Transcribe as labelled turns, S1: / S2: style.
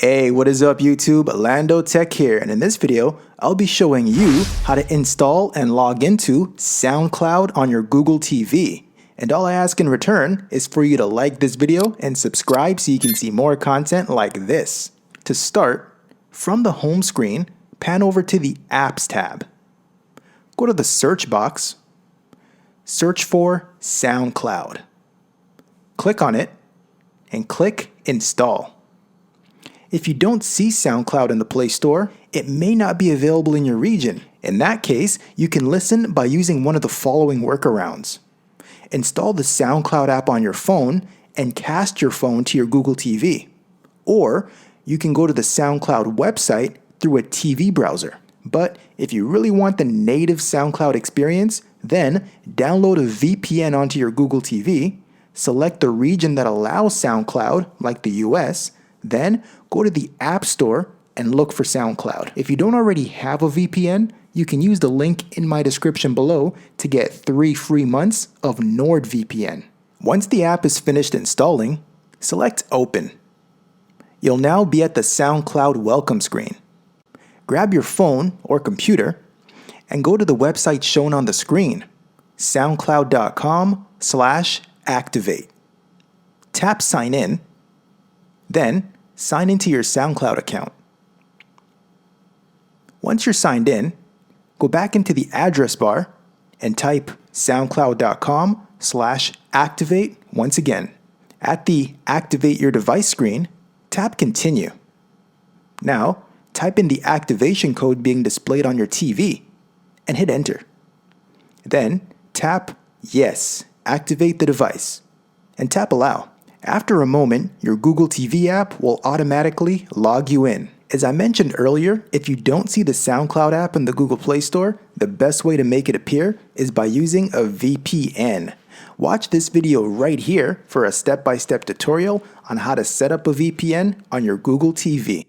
S1: Hey, what is up YouTube? Lando Tech here, and in this video, I'll be showing you how to install and log into SoundCloud on your Google TV. And all I ask in return is for you to like this video and subscribe so you can see more content like this. To start, from the home screen, pan over to the Apps tab. Go to the search box, search for SoundCloud. Click on it, and click Install. If you don't see SoundCloud in the Play Store, it may not be available in your region. In that case, you can listen by using one of the following workarounds. Install the SoundCloud app on your phone and cast your phone to your Google TV. Or you can go to the SoundCloud website through a TV browser. But if you really want the native SoundCloud experience, then download a VPN onto your Google TV, select the region that allows SoundCloud, like the US, then go to the App Store and look for SoundCloud. If you don't already have a VPN, you can use the link in my description below to get 3 free months of NordVPN. Once the app is finished installing, select Open. You'll now be at the SoundCloud welcome screen. Grab your phone or computer and go to the website shown on the screen, soundcloud.com/activate. Tap Sign In. Then, sign into your SoundCloud account. Once you're signed in, go back into the address bar and type soundcloud.com/activate once again. At the Activate Your Device screen, tap Continue. Now, type in the activation code being displayed on your TV and hit Enter. Then, tap Yes, activate the device, and tap Allow. After a moment, your Google TV app will automatically log you in. As I mentioned earlier, if you don't see the SoundCloud app in the Google Play Store, the best way to make it appear is by using a VPN. Watch this video right here for a step-by-step tutorial on how to set up a VPN on your Google TV.